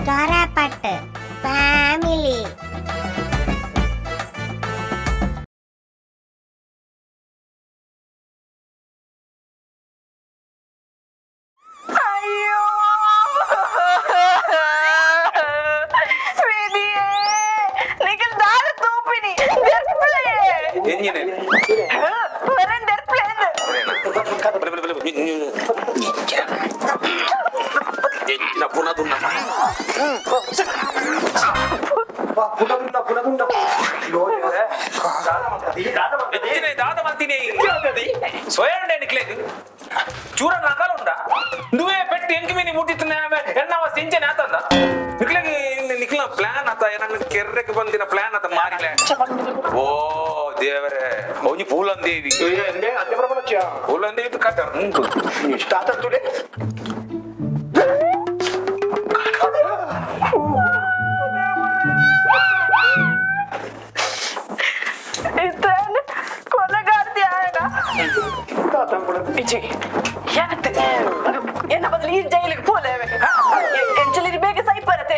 Karapattu family. చూడ రకాలు ఉందా నువ్వే పెట్టి ఎంకి మీద ముట్టిస్తున్నా ఎన్న సించని ఆతందా నిఖిల ప్లాన్ ಆತ ನನ್ನ ಕೆರ್ರೆಗೆ ಬಂದಿನ ಪ್ಲಾನ್ ಆತ ಮಾರಿಲ್ಲ ಓ ದೇವರೇ ಅವನಿ ಪೂಲಂದೇವಿ ಪೂಲಂದೇವಿ ಕಟ್ಟ ಸ್ಟಾರ್ಟ್ ಆಗ್ತದೆ என்ன பதில் ಈ ಜೈಲಿಗೆ போலேವೆ ಎಂಚಲಿರಿ ಬೇಗ ಸೈಪರತೆ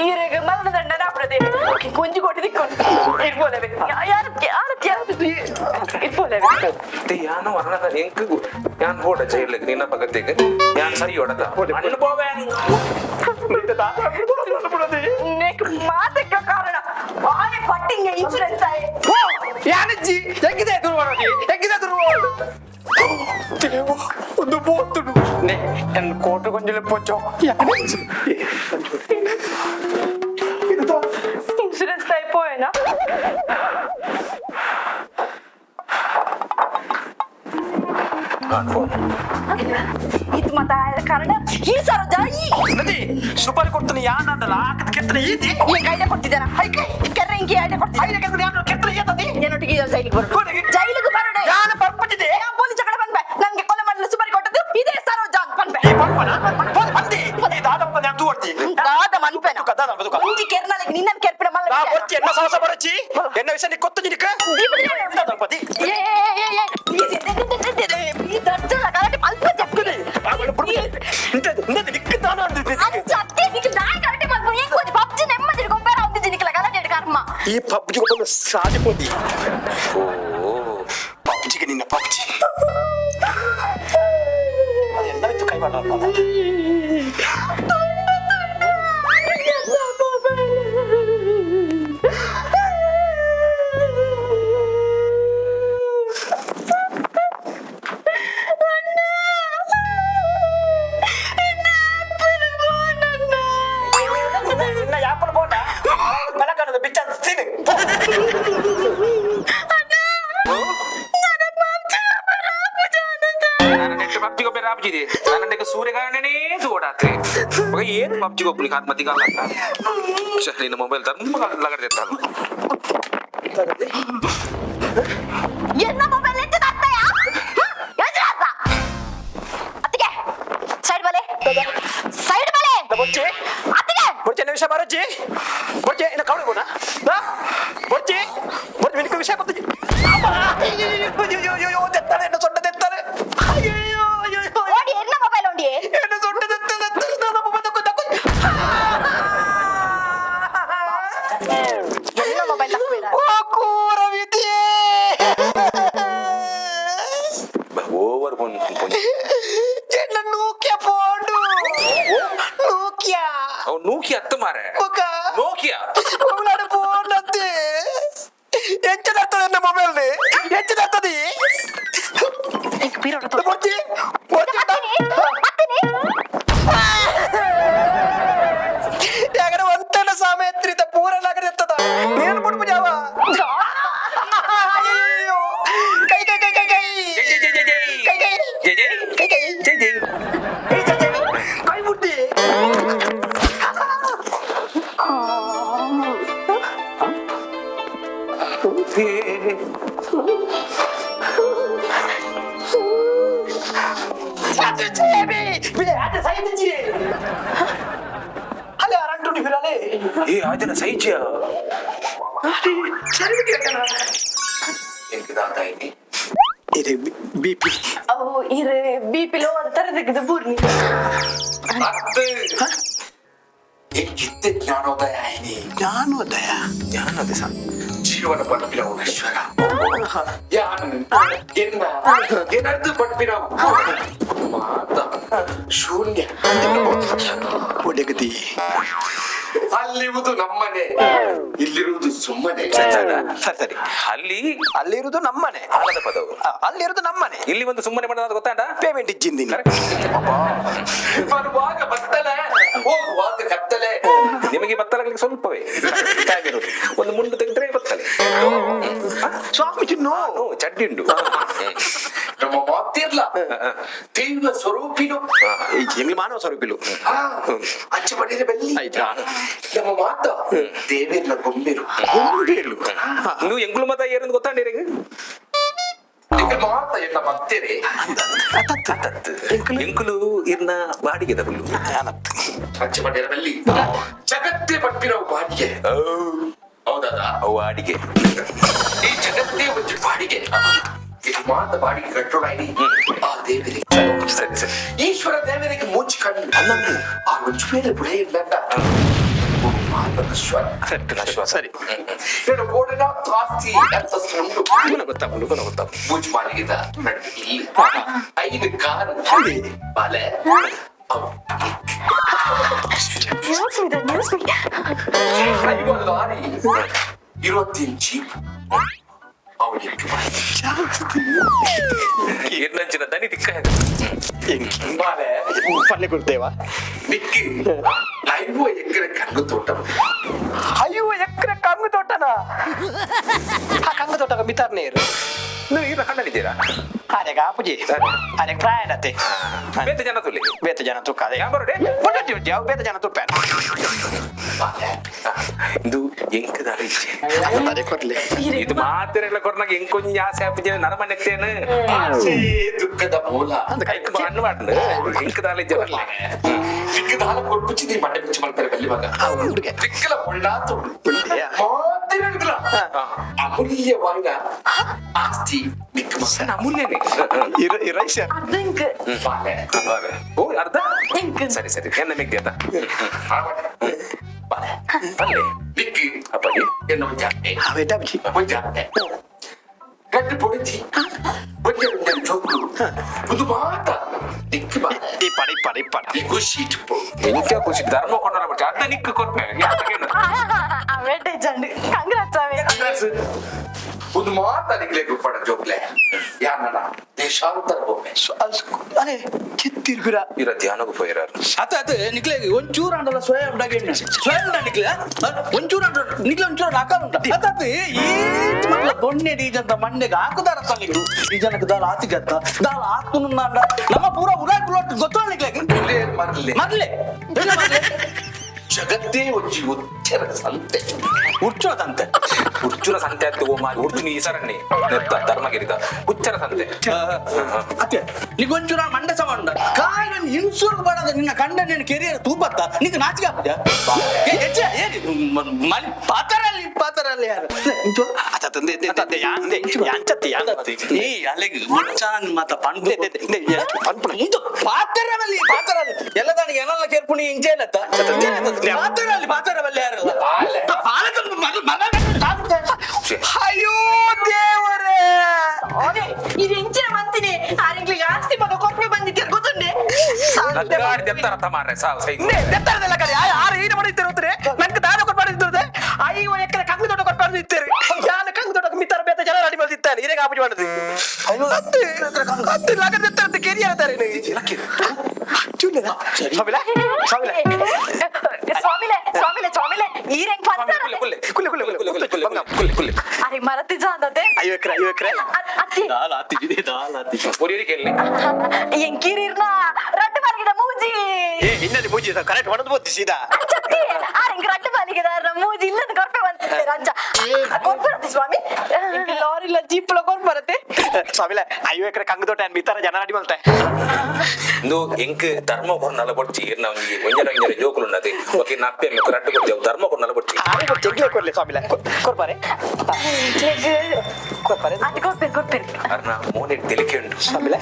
ಈರೆಗೆ ಮರಣ ದಂಡನ ಆಪರತೆ ಕೊಂಜಿ ಕೊಟ್ಟು ದಿಕ್ಕೊಂಡು ಇರ್ಬೋಲೇವೆ ಇರ್ಬೋಲೇವೆ ಯಾನ ವರ್ಣದ ಎಂಕು ಯಾನ್ ಹೋಡ ಜೈಲಿಗೆ ನಿನ್ನ ಪಗತ್ತಿಗೆ ಯಾನ್ ಸರಿ ಹೊಡದ ಅಣ್ಣ ಪೋವೆ ನೆಕ್ ಮಾತಕ್ಕೆ ಕಾರಣ ಆನೆ ಪಟ್ಟಿಂಗೆ ಇನ್ಶೂರೆನ್ಸ್ ಆಯೆ ಯಾನಜ್ಜಿ ಹೆಂಗಿದೆ ಒಂದು ಬೋತುಡು ಎನ್ ಕೋಟು ಗೊಂಜಲೆ ಪೊಚ್ಚೋ ಇನ್ಶೂರೆನ್ಸ್ అయిపోయేనా ಇದು ಮತ ಕಾರಣ ಈ ಸರ ಜಾಯಿ ನದಿ ಸೂಪರ್ ಕೊಡ್ತೀನಿ ಯಾನಂದಲ್ಲ ಆಕದ ಕೆತ್ತನೆ ಈದಿ ಏನ್ ಐಡಿಯಾ ಕೊಡ್ತಿದ್ದಾನ ಕೆರ್ರೆ ಹಿಂಗೆ ಐಡಿಯಾ ಕೊಡ್ತಿದ್ದಾನೆ ಐಡಿಯಾ ಕೆತ್ತನೆ ಯಾರು ಕೆತ್ತನೆ ಏತದಿ ಏನೊಟ್ಟಿಗೆ ಜೈಲಿಗೆ ಬರೋದು ಜೈಲಿಗೆ ಬರೋಡೆ ಯಾನ ಪರ್ಪಟ್ಟಿದೆ ಪೊಲೀಸ್ ಜಗಳ ಬಂದ್ಬೆ ನನಗೆ ಕೊಲೆ ಮಾಡಲು ಸುಪಾರಿ ಕೊಟ್ಟದ್ದು ಇದೇ ಸರೋಜಾನ್ ಬಂದ್ಬೆ ಈ ಬಂದಿ ಈ ದಾದಪ್ಪ ನಾನು ತೂರ್ತಿ ದಾದ ಮನ್ಪೆನ ಕದ ನಾನು ಬದುಕ ಮುಂಜಿ ಕೆರ್ನಾಲಿಗೆ ನಿನ್ನ ಕೆರ್ಪಿನ ಮಲ್ಲ ನಾ ಬರ್ತಿ ಎನ್ನ ಸಾಹಸ ಬರಚಿ ಎನ್ನ ವಿಷಯ ನೀ ಕೊತ್ತು ನಿನಕ ದಾದಪತಿ ಏ ಈ ದರ್ಜನ ಕರೆಕ್ಟ್ ಅಲ್ಪ ಜಕ್ಕುದೆ ಇಂತ ನಿಕ್ಕ ದಾನ ಅಂದಿದ್ದೆ ಅಚ್ಚತ್ತೆ ನಿಕ್ಕೆ ನಾಯಿ ಕರೆಕ್ಟ್ ಮಾಡ್ಕೊಂಡು ಹೆಂಗ್ ಹೋದಿ ಪಬ್ಜಿ ನೆಮ್ಮದಿ ಗೊಂಬೆರ ಹೋಗ್ತಿದ್ದಿ ನಿಕ್ಕಲ ಗಲಾಟೆ ಕರ್ಮ ಈ ಪಬ್ಜಿ ಒಬ್ಬನ ಸಾಜಿಪೋದಿ ಓ ಪಬ್ಜಿಗೆ ನಿನ್ನ ಪಬ್ಜಿ ಅದೆಲ್ಲವಿತ್ತು ಕೈ ಮಾಡಲ್ಲ ಸೂರ್ಯಗಾರನೇ ಓಡಾತ್ರಿ ಏನ್ ಪಬ್ಜಿ ಒಬ್ಬನಿ ಆತ್ಮಹತ್ಯೆ ನಿನ್ನ ಮೊಬೈಲ್ ತುಂಬ ಲಗಡ್ದಿರ್ತಾನ என்ன ಮೊಬೈಲ್ ಎಚ್ಚ ತಾತ್ತಯಾ ಎಚ್ಚ ಅತ್ತಿಗೆ ಸೈಡ್ ಬಲೆ ಬೊಚ್ಚೆ ಅತ್ತಿಗೆ ಬೊಚ್ಚೆ ವಿಷಯ ಬರಜ್ಜಿ ಬೊಚ್ಚೆ ಇನ್ನ ಕವಳೆ ಬೋನಾ ಬೊಚ್ಚೆ ನಿನಗೆ ವಿಷಯ ಗೊತ್ತಿದೆ ಅಯ್ಯೋ ತೆತ್ತಾರೆ ಎನ್ನ ಸೊಂಟ ತೆತ್ತಾರೆ ಅಯ್ಯೋ ಓಡಿ ಎನ್ನ ಮೊಬೈಲ್ ಓಡಿ ಎನ್ನ ಸೊಂಟ ತೆತ್ತಾರೆ ನನ್ನ ಮೊಬೈಲ್ ತಕ್ಕು ಎನ್ನ ಮೊಬೈಲ್ ತಕ್ಬೇಡ ಓ ಕೂರ ವಿದ್ಯೆ ಓವರ್ ಎನ್ನ ನೂಕ್ಯ ಫೋನು ನೂಕ್ಯ ಅವ್ ನೂಕಿ ಅತ್ತ ಮಾರೆ ನೋಕಿಯಾ ಅವನಾಡು ಫೋನ್ ಅಂತೆ ಎಂಚದಾಗ್ತದೆ ನನ್ನ ಮೊಬೈಲ್ ಎಂಚದಾಗ್ತದೆ ಬೊಚ್ಚಿ ಯಾಕಂದ್ರೆ ಒಂತನ ಸಾಮೇತ್ರಿತ ಪೂರ ನಗರಿರ್ತದ ನೀನು ಬಿಡ್ಬು ಜಾವ ಕೈ ಕೈ ಕೈ ಕೈ ಕೈ ಕೈ ಬುಟ್ಟಿ ಅಲ್ಲ ಅರಂಟು ಫಿರಾಲೆ ಏ ಆಜನ ಸೈಚ್ಯ ಸರಿ ಕೇಳ್ತಾನ ಎಂಕಿದಾತಾ ಇದೆ ಇದು ಬಿಪಿ ಅವು ಇರೆ ಬಿಪಿ ಲೋ ಅಂತ ತರದಕ್ಕೆ ಬೂರ್ನಿ ಎಂಗಿದ್ದೆ ಜ್ಞಾನೋದಯ ಆಯ್ನಿ. ಜ್ಞಾನೋದಯ ಸರ್ ಜೀವನ ಪಡ್ಪಿನವನೇಶ್ವರ ಯಾನು ಎನ್ನ ಏನರ್ದು ಪಡ್ಪಿನವು ಮಾತ ಶೂನ್ಯ. ಒಡೆಗದಿ ಅಲ್ಲಿರುವುದು ನಮ್ಮನೆ, ಇಲ್ಲಿರುವುದು ಸುಮ್ಮನೆ. ಸರಿ ಅಲ್ಲಿರುವುದು ನಮ್ಮನೆ, ಆಲದ ಪದವು ಅಲ್ಲಿರುವುದು ನಮ್ಮನೆ. ಇಲ್ಲಿ ಒಂದು ಸುಮ್ಮನೆ ಮಾಡೋದು ಗೊತ್ತಾಡ ಪೇಮೆಂಟ್ ಇಜ್ಜಿಂದಿನ ಬರುವಾಗ ಬತ್ತಲೆ, ಹೋಗುವಾಗ ಕತ್ತಲೆ. ನಿಮಗೆ ಬತ್ತಲಗಳಿಗೆ ಸ್ವಲ್ಪವೇ ಟೈಮ್ ಇರೋದು. ಒಂದು ಮುಂಡು ತೆಗೆದ್ರೆ ಬತ್ತಲೆ. ಸ್ವಾಮಿ ಚಿನ್ನು ಚಡ್ಡಿ ಉಂಟು. ನಮ್ಮ ಮಾತಿರ್ಲ ದೈವ ಸ್ವರೂಪಿನು, ಎಂಗ್ಲಿ ಮಾನವ ಸ್ವರೂಪಿಲು ಅಚ್ಚ ಬಡಿದ ಬೆಲ್ಲಿ. ಆಯ್ತಾ ನಮ್ಮ ಮಾತ ದೇವೇರ್ನ ಗೊಂಬೆರು. ನೀವು ಎಂಗ್ಳು ಮತ ಏರಂದು ಗೊತ್ತಾಂಡಿರಿಗೆ ಈಗ ಮಾತ ಎನ್ನ ಭಕ್ತರೇ ಎಂಕುಲು ಇರ್ನ ಬಾಡಿಗೆ ತಗೊಳ್ಳು. ಅಚ್ಚ ಬಡಿದ ಬೆಲ್ಲಿ ಜಗತ್ತೇ ಪಟ್ಟಿರೋ ಬಾಡಿಗೆ. ಹೌದಾ? ಅವು ಅಡಿಗೆ ಈ ಜಗತ್ತೇ ಒಂದು ಬಾಡಿಗೆ. ಇದು ಮಾತ ಬಾಡಿಗೆ ಕಟ್ಟೋಣಿ ಆ ದೇವರಿಗೆ. ಸರಿ ಸರಿ ಈಶ್ವರ ದೇವರಿಗೆ ಮೂಚಿ ಕಣ್ಣು ಅಲ್ಲಂದು ಆ ಮುಂಚ ಮೇಲೆ ಬುಡ ಇಲ್ಲಂಡ ಮಾತನಶ್ವರ. ಸರಿ నేను ఓడినా తాస్తి ఎంత సుండు ಗೊತ್ತಾಗ ಮೂಚಿ ಮಾಲಿಗಿದ ಇಲ್ಲಿ 5 ಕಾರು ಬಾಲೆ ಐದು ಲಾರಿ 20 ಜೀಪ್ ಅವನಿಗೆ ಏರ್ನಂಚಿನ ದನಿ ದಿಕ್ಕ ಬಾಲೆ ಪಲ್ಲೆ ಕೊಡ್ತೇವಾ ನಿಕ್ಕಿ 5 ಎಕರೆ ಕಂಗು ತೋಟ. 5 ಎಕರೆ ಕಂಗು ತೋಟನ? ಆ ಕಂಗು ತೋಟಗ ಮಿತಾರ್ನೇರು ನೀವು ಈಗ ಕಂಡಿದ್ದೀರಾ? ಅರೆಗ ಅಪ್ಪುಜಿ ಅರೆಗ ಪ್ರಾಯಣತೆ ಬೇತೆ ಜನ ತುಲಿ ಬೇತೆ ಜನ ತೂಕ ಅದೇ ಯಾವ ಬರೋಡೆ ಯಾವ ಬೇತೆ ಜನ ತುಪ್ಪ ಇದು ಎಂಕದಾರ ಇಚ್ಛೆ ಅದೇ ಕೊಡ್ಲಿ ಇದು ಮಾತಿರಲ್ಲ ಕೊರ್ನಾಗ ಎಂಕೊಂಜಿ ಆಸೆ ಆಪಿಜೆ ನರಮನೆತ್ತೇನು ಆಸೆ ದುಃಖದ ಮೂಲ. ಅನ್ನು ಮಾಡ್ಲು ಎಂಕದಾಲ ಇಜ್ಜೆ ಬರ್ಲಿ ದಿಕ್ಕದಾಲ ಕೊಟ್ಬಿಚ್ಚಿದಿ ಮಂಡೆ ಬಿಚ್ಚಿ ಮಾಡ್ತಾರೆ ಬೆಲ್ಲಿ ಮಗ ಹುಡುಗೆ ದಿಕ್ಕಲ ಒಳ್ಳಾತು ಮಾತಿರಲ್ಲ ಅಮೂಲ್ಯವಾದ ಆಸ್ತಿ ದಿಕ್ಕ ಮಗ ಅಮೂಲ್ಯನೇ ರೈಸರ್ ಬಾಲೆ ಓ ಅರ್ಧ ಸರಿ ಸರಿ ಎನ್ನ ಮಿಗ್ದೆ ಅದ ಬಾಲೆ ದಿಕ್ಕಿ ಅಪ್ಪಾಜಿ ಎನ್ನ ಒಂದು ಜಾತೆ ಅವೇ ಡಬ್ಜಿ ಒಂದು ಜಾತೆ ಗಡ್ಡೆ పొడిచి ಒಂದೇ ಒಂದೇ ಜೋಕು ಒಂದು ಮಾತ ದಿಕ್ಕಿ ಬಾಲೆ ಪಡಿ ದಿಕ್ಕು ಶೀಟ್ ಪೋ എനിക്ക് കുറിച്ച് ധർമ്മ കൊണ്ടാ പറ്റും അന്ന നിക്ക് കൊറപ്പേ ಒಂದು ಮಾತ ನಿಗ್ಲೇಕು ಪಡ ಜೋಕ್ಲೆ ಯಾನನ ದೇಶಾಂತರ ಬೊಮ್ಮೆ ಅರೆ ಚಿತ್ತಿರ್ಗುರ ಇರ ಧ್ಯಾನಗೂ ಪೋಯಿರಾರು ಅತ್ತ ನಿಕ್ಲೆ ಒಂಚೂರು ಅಂಡಲ್ಲ ಸ್ವಯಂ ಡಾಗೆ ಸ್ವಯಂ ನಿಕ್ಲೆ ಒಂಚೂರು ಅಂಡ ನಿಕ್ಲೆ ಒಂಚೂರು ಹಾಕಲ್ಲ ಅತ್ತ ಏತ್ ಮಲ್ಲ ಬೊನ್ನೆ ಡೀಜಂತ ಮಂಡೆಗೆ ಹಾಕುದಾರ ತಲ್ಲಿಗಳು ಈ ಜನಕ್ಕೆ ದಾಲ ಆತಿಗತ್ತ ದಾಲ ಹಾಕ್ತು ನಮ್ಮ ಪೂರ ಉರಾಕ್ ಲೋಟ್ ಗೊತ್ತಲ್ಲ ನಿಕ್ಲೆ ಮರ್ಲೆ ಮರ್ಲೆ ಜಗತ್ತೇ ಒಂಜಿ ಉಚ್ಚರ ಸಂತೆ ಉರ್ಚುರ ಸಂತೆ ಅತ್ತೆ ಓ ಮಾರಿ ಉರ್ಚುನ ಈ ಸರಣ್ಣಿ ನೆತ್ತ ಧರ್ಮಗಿರಿದ ಉಚ್ಚರ ಸಂತೆ ಅತ್ತೆ ನಿಗ್ ಒಂಚೂರ ಮಂಡೆ ಸಮಾಂಡ ಕಾಯಿ ನನ್ನ ಇನ್ಸೂರ್ ಮಾಡದ ನಿನ್ನ ಕಂಡ ನಿನ್ನ ಕೆರಿಯರ್ ತೂಪತ್ತ ನಿಂಗೆ ನಾಚಿಕೆ ಆಗ್ತದ ಹೆಚ್ಚೆ ಏನಿ ಮಲಿ ಪಾತರಲ್ಲಿ ಯಾರು ಈ ಅಲ್ಲಿಗೆ ಮುಚ್ಚಾನ ಮತ್ತ ಪಂಡು ಇದು ಪಾತರವಲ್ಲಿ ಎಲ್ಲದಾನಿಗೆ ಏನಲ್ಲ ಕೇರ್ಪುಣಿ ಇಂಚೆ ಇಲ್ಲತ್ತ ಪಾತರವಲ್ಲಿ ಯಾರಲ್ಲ ಅಯ್ಯೋ ದೇವರೇ ಇದು ಹೆಂಚಿನ ಮಂತಿನಿ ಆರೆಂಗ್ಲಿಗೆ ಆಸ್ತಿ ಮಗ ಕೊಪ್ಪೆ ಬಂದಿದ್ದೀರ ಗೊತ್ತುಂಡೆ ನಗಾಡಿ ದೆತ್ತರ ತಮಾರೆ ಸಾವು ಸೈ ದೆತ್ತರದಲ್ಲ ಕಡೆ ಯಾರು ಏನು ಮಾಡಿರ್ತಿರೋದ್ರೆ ನನ್ಗೆ ದಾನ ಕೊಟ್ಟು ಮಾಡಿರ್ತಿರೋದೆ 5 ಎಕರೆ ಕಂಗು ತೋಟ ಕೊಟ್ಟು ಮಾಡಿರ್ತೀರಿ ಯಾನ ಕಂಗು ತೋಟ ಮಿತ್ತರ ಬೇತ ಜನ ಅಡಿ ಮಾಡ್ತಿರ್ತಾನೆ ಇದೇ ಕಾಪುಜಿ ಮಾಡಿದ್ರಿ ಹತ್ತು ಲಾಗ ದೆತ್ತರದ್ದು ಕೇರಿ ಹೇಳ್ತಾರೆ ಸ್ವಾಮಿಲೆ ಈರೆಂಗ್ ಅರೆ ಮರತಿ ಜಾಂದತೆ 5 ಎಕರೆ ಅತ್ತಿ ಪುರಿಯರಿ ಕೇಳಿ ಎಂಕಿರಿರ್ನ ರಟ್ಟು ಮಾಲಿಗೆದ ಮೂಜಿ ಇನ್ನಲ್ಲಿ ಮೂಜಿ ಕರೆಕ್ಟ್ ಹೊಡೆದು ಬೋತಿ ಸೀದಾ ಅಚ್ಚತ್ತಿ ಆರೆಂಗ್ ರಟ್ಟು ಮಾಲಿಗೆದ ಮೂಜಿ ಇಲ್ಲದ ಕೊರ್ಪೆ ಬಂದಿದೆ ರಂಜ ಕೊರ್ಪರತಿ ಸ್ವಾಮಿ ಲಾರಿಲ ಜೀಪ್ಲ ಕೊರ್ಪರತೆ ಸ್ವಾಮಿಲೆ 5 ಎಕರೆ ಕಂಗು ತೋಟ ಮಿತ್ತರ ಜನ ಅಡಿ ಮಾಡ್ತೆ ಇಂದು ಎಂಕ್ ಧರ್ಮ ಕೊರ್ನಲ್ಲ ಬಡ್ಚಿ ಇರ್ನ ಒಂಜಿ ಒಂಜರ ಜೋಕುಲು ఉన్నది ಓಕೆ ನಪ್ಪೆ ರಟ್ಟು ಕೊಡ್ತೇವೆ ಧರ್ಮ ಕೊರ್ನಲ್ಲ ಬಡ್ಚಿ ಚೆಂಗಿ ಕೊಡ್ಲಿ ಸ್ವಾಮಿಲೆ ಕೊರ್ಪಾರೆ ಅದು ಕೊರ್ಪೇರು ಅರ್ನ ಮೋನೆ ತೆಲಿಕೆ ಉಂಟು ಸ್ವಾಮಿಲೆ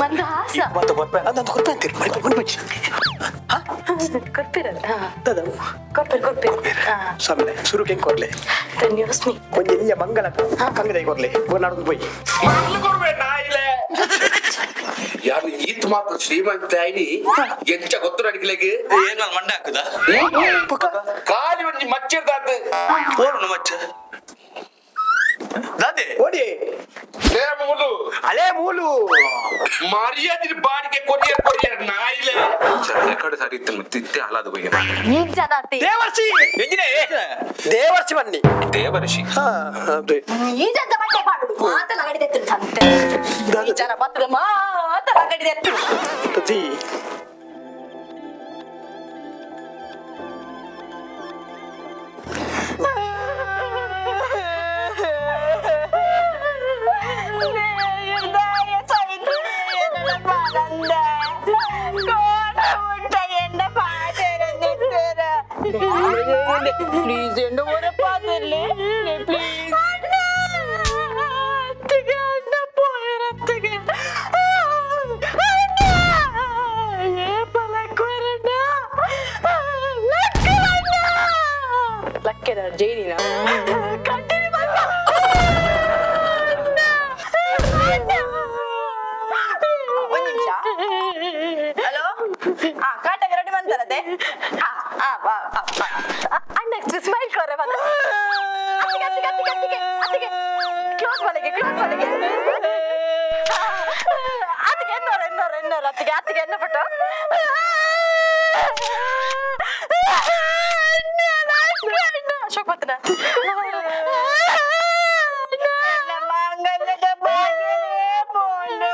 ಮಂದ ಆಸ ಮತ್ತೆ ಕೊರ್ಪೆ ಅಂದಂತ ಕೊರ್ಪೆ ಅಂತೀರಿ ಕೊರ್ಪಿರಲ್ಲ ತದವು ಕೊರ್ಪಿರ್ ಸಮನೆ ಸುರು ಕೆಂಗ್ ಕೊಡ್ಲೆ ಧನ್ಯೋಸ್ಮಿ ಒಂದು ಎಲ್ಲಿಯ ಮಂಗಲ ಕಂಗದೈ ಕೊಡ್ಲೆ ನಡ್ದು ಪೋಯಿ ಮರಳು ಕೊಡ್ಬೇಡ ನಾಯಿಲೆ ಯಾರು ಈತ್ ಮಾತ್ರ ಶ್ರೀಮಂತ ಆಯ್ನಿ ಎಂಚ ಗೊತ್ತು ನಡಿಕ್ಲೆಗ್ ಏನ ಮಂಡೆ ಹಾಕುದ ಕಾಲಿ ಒಂಜಿ ಮಚ್ಚಿರ್ದಾದ್ ಓರ್ನು ಮಚ್ಚ ದಾದೆ ಓಡಿ ಮೂಲು ಹಳೆ ಮೂಲು ಮರ್ಯಾದೆ ಬಾಡಿಗೆ ಕೊರಿಯರ್ ನಾಯಿಲೆ ಕಡೆ ಸಾರಿ ತಿತ್ತೆ ಹಾಲಾದ ಬಗ್ಗೆ ಈಗ ಜನಾತಿ ದೇವರ್ಷಿ ಎಂಜಿನೇ ದೇವರ್ಷಿ ಬನ್ನಿ ದೇವಋಷಿ ಅದೇ ಈ ಜನ ಬಟ್ಟೆ ಮಾಡುದು ಮಾತಲ್ಲ ಗಡಿದೆತ್ತು ಸಂತೆ ಈ ಜನ ಬತ್ತದ ಮಾತಲ್ಲ ಗಡಿದೆತ್ತು ತತಿ പ്ലീസ് എന്റെ പോലെ പാതല്ലേ പ്ലീസ് ಲಕ್ಕದ ಜೈಲಿನ ಒಂದ್ ನಿಮಿಷ ಹಲೋ ಕಾಟಗೆ ರೆಡಿ ಬಂತಾರದೆ ಅಣ್ಣ ಸ್ಮೈಲ್ ಕೊರೆ ಬಂದ ಕ್ಲೋಸ್ ಮನೆಗೆ ಅದಕ್ಕೆ ಎನ್ನೋರು ಅತ್ತಿಗೆ ಎನ್ನ ಪಟ್ಟು ಅಶೋಕ್ ಪತ್ರ ಮಂಗಲದ ಬಾಗಿಲೇ ಬೋಲು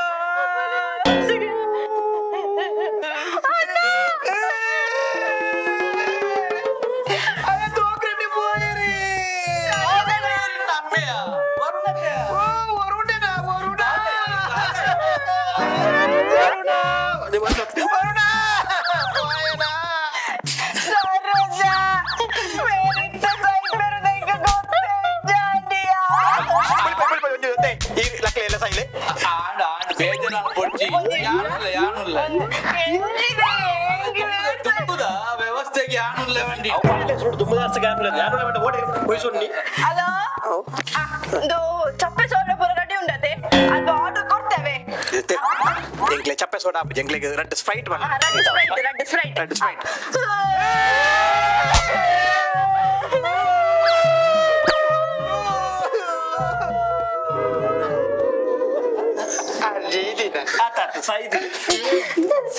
ವ್ಯವಸ್ಥೆಗೆ ಯಾನುಲ್ಲ ವಂಡಿ ಹಲೋ ಒಂದು ಚಪ್ಪೆ ಸೋಡ ಪೂರ ರೆಡಿ ಉಂಡತೆ ಅದು ಆರ್ಡರ್ ಕೊಡ್ತೇವೆ ಎಂಕ್ಲೆ ಚಪ್ಪೆ ಸೋಡಾ ಎಂಕ್ಲೆಗೆ ರೆಡ್ ಸ್ಪ್ರೈಟ್ ಬಲ್ಲ ರೆಡ್ ಸ್ಪ್ರೈಟ್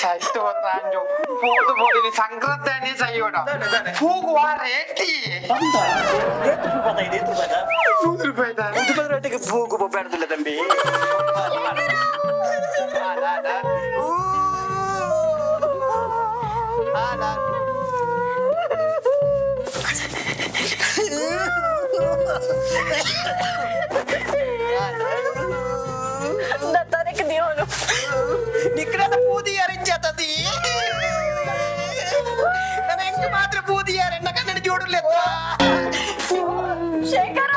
ಸೈತು ನಾನು ಪೋದು ಪೋದಿನಿ ಸಂಕ್ರಾಂತಿ ಸೈಯೋಡ ಹೋಗುವ ರೇಟಿ ರೂಪಾಯಿ ಹೋಗು ಬೇಡದಿಲ್ಲ ತಂಬಿ ತನಕ ದೇವನು ನಿಕ್ರದ ಬೂದಿ ಅರಿಂಚತದಿ ನನ್ನ ಹೆಂಗ್ ಮಾತ್ರ ಬೂದಿ ಯಾರನ್ನ ಕನ್ನಡ ಜೋಡಲೆ ಶೇಖರ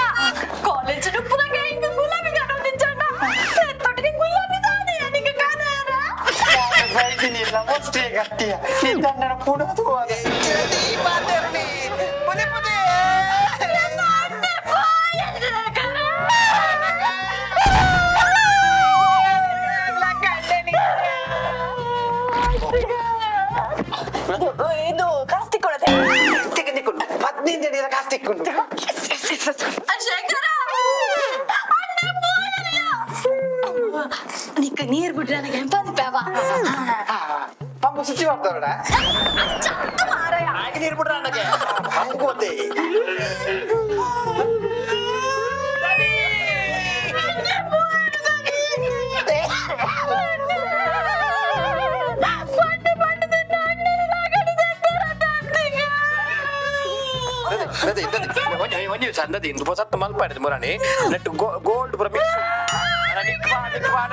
ಕಾಲೇಜ್ ಪುರಾಗ ಹೆಂಗ ಗುಲಾಬಿ ಗಾರ್ಡನ್ ನಿಂಚಣ್ಣ ತೊಟ್ಟಿಗೆ ಗುಲಾಬಿ ದಾನೆ ನಿಂಗೆ ಕಾಣಾರ ಬೈದಿನಿಲ್ಲ ಅಷ್ಟೇ ಗಟ್ಟಿಯ ನಿನ್ನ ಕೂಡದು ಅದೇ ಮಾತಾಡ್ನಿ ಪದೇ ಪದೇ ಇದು ಕಾಸ್ತಿಕ್ ಕೊಡತೆ ತೆಗೆದುಕೊಂಡು 15 ದಿನ ಕಾಸು ತೆಕ್ಕೊಂಡು ಶೇಖರ ನಿಕ್ಕ ನೀರ್ ಬಿಡ್ರೆ ನನಗೆ ಪಂಪವ ಪಂಪ ಸುಚ್ಚಿ ಮಾಡ್ತಾವಡ ಮಾರಾಯ ಹಾಗೆ ನೀರು ಬಿಡ್ರ ನನಗೆ ಪಂಪ ಗೊತ್ತೇ ಚಂದದಿ ಇಂದು ಹೊಸತ್ತು ಮಲ್ಪಾಡಿದ್ ಮುರಾಣಿ ನೆಟ್ಟು ಗೋಲ್ಡ್ ಪುರ ಮಿಕ್ಸ್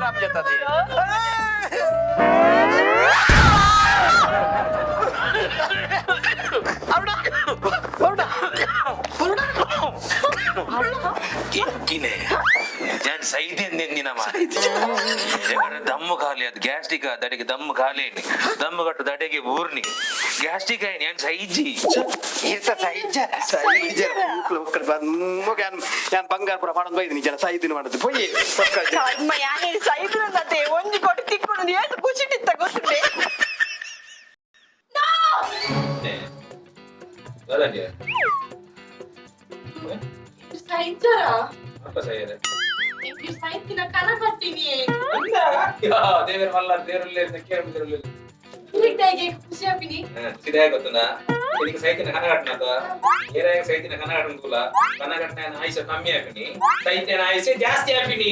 ರಾಮ್ ಜತದಿ ಕಿನೆ ಜಾನ್ಸ್ ಸೈದಿ ಎಂದಿನಮ್ಮ ದಮ್ಮು ಖಾಲಿ ಅದು ಗ್ಯಾಸ್ಟ್ರಿಕ್ ದಡೆಗೆ ದಮ್ಮು ಖಾಲಿ ದಮ್ಮು ಕಟ್ಟು ದಡೆಗೆ ಊರ್ನಿ ಗ್ಯಾಸ್ಟ್ರಿಕ್ ಆಯ್ನಿ ಏನ್ ಸೈಜಿ ಬಂಗಾರ ಪುರ ಮಾಡೋದು ಬೈದಿನಿ ಜನ ಸೈದಿನ ಮಾಡೋದು ಪೊಯ್ಯಿ ಅಮ್ಮ ಯಾನೇ ಸೈದ್ರು ಅನ್ನತ್ತೆ ಒಂಜಿ ಕೊಟ್ಟು ತಿಕ್ಕೊಂಡು ಏನು ಖುಷಿಟ್ಟಿತ್ತ ಗೊತ್ತಿದೆ ಸೈಜರ ಸೈತಿನ ಕನ ಕಟ್ಟಿನಿ ದೇವರ ಮಲ್ಲ ದೇವರಲ್ಲಿ ಕೇಳಿದ್ರಲ್ಲಿ ಖುಷಿ ಆಪಿನಿ ಸಿದ್ಧಾಯ ಗೊತ್ತುನಾ ಇದಕ್ಕೆ ಸೈತಿನ ಕನ ಕಟ್ಟನದ ಏರಾಯ ಸೈತಿನ ಕನ ಕಟ್ಟಂಗುಲ ಕನ ಕಟ್ಟನ ಆಯುಷ ಕಮ್ಮಿ ಆಪಿನಿ ಸೈತಿನ ಆಯುಷ ಜಾಸ್ತಿ ಆಪಿನಿ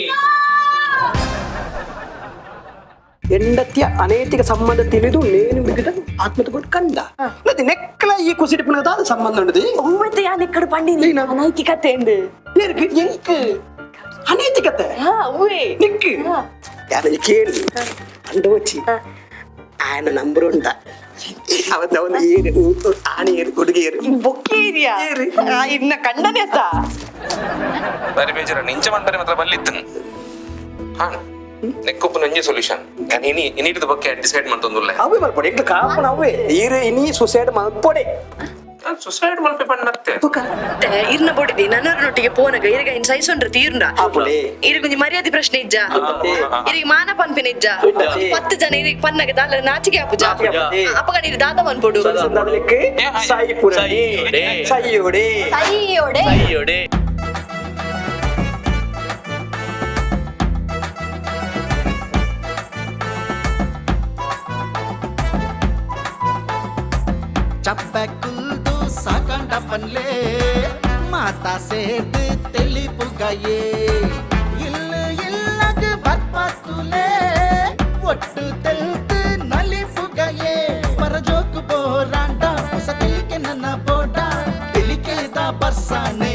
ಹೆಂಡತಿಯ ಅನೈತಿಕ ಸಂಬಂಧ ತಿಳಿದು ನೇನು ಮಿಗಿದ ಆತ್ಮತಗೊಂಡು ಕಂಡ ಮತ್ತೆ ನೆಕ್ಕಲ ಈ ಕುಸಿಡಿಪಿನದ ಸಂಬಂಧ ಉಂಟು ಹೂವತ್ತೆ ಯಾನ್ ಎಕ್ಕಡ ಪಂಡಿನಿ ಅನೈತಿಕತೆ ಎಂದು ಎಂಕ್ ಅನೈತಿಕತೆ ಹೂವೇ ನಿಕ್ ಯಾರು ಕೇಳಿ ಅಂಡು వచ్చి ఆయన నంబర్ ఉంట ಅವನು ಏರು ಆಣಿ ಏರು ಹುಡುಗಿಯರು ಬೊಕ್ಕೇರಿಯಾ ಇನ್ನ ಕಂಡನೆ ಅತ್ತ ಬರಿ ಬೇಜಾರ ನಿಂಚ ಮಂತರೆ ಮಾತ್ರ ಬಲ್ಲಿತ್ತು ಹಾ ನೆಕ್ಕೊಪ್ಪು ನಂಜೆ ಸೊಲ್ಯೂಷನ್ ನಾನು ಇನ್ನಿಟದ ಬಗ್ಗೆ ಡಿಸೈಡ್ ಮಾಡ್ತಂದುಲ್ಲ ಅವೇ ಮಲ್ಪಡೆ ಎಂಕ್ ಕಾಪನ ಅವೇ ಈರು ಇನಿ ಸುಸೈಡ್ ಮಲ್ಪಡೆ ಸುಸೈಡ್ ಮಲ್ಪೆ ಪಣ್ಣತ್ತೆ ಇರ್ನ ಬೊಡಿದಿ ನನ್ನೊಟ್ಟಿಗೆ ಪೋನಗ ಇರಗ ಇನ್ ಸೈಸೊಂಡ್ರ ತೀರ್ನ ಆಪುಲೆ ಇರಿಗೆ ಒಂಜಿ ಮರ್ಯಾದೆ ಪ್ರಶ್ನೆ ಇಜ್ಜ ಇರಿಗೆ ಮಾನ ಪನ್ಪಿನ ಇಜ್ಜ 10 ಜನ ಇರಿಗೆ ಪನ್ನಗ ದಾಲ ನಾಚಿಕೆ ಆಪುಜ ಅಪಗ ನೀರು ದಾದ ಮನ್ಪೊಡು ಸಂದದಲಿಕ್ಕೆ ಸಾಯಿ ಪುರ ಸೈಯೋಡೆ ಸೈಯೋಡೆ ಸೈಯೋಡೆ ಚಪ್ಪಕುಲ್ದು ಸಾಕಂಡ ಪನ್ಲೆ ಮಾತಾ ಸೇದು ತೆಲಿಪುಗಯೇ ಇಲ್ಲಗ ಬರ್ಪತ್ತುಲೆ ಒಟ್ಟು ತೆಲ್ತು ನಲಿಪುಗಯೇ ಪರಜೋಕು ಬೋರಾಂಡ ಹೊಸ ತೆಲಿಕೆ ನನ್ನ ಬೋಡ ತೆಲಿಕೆದ ಬರ್ಸಾನೆ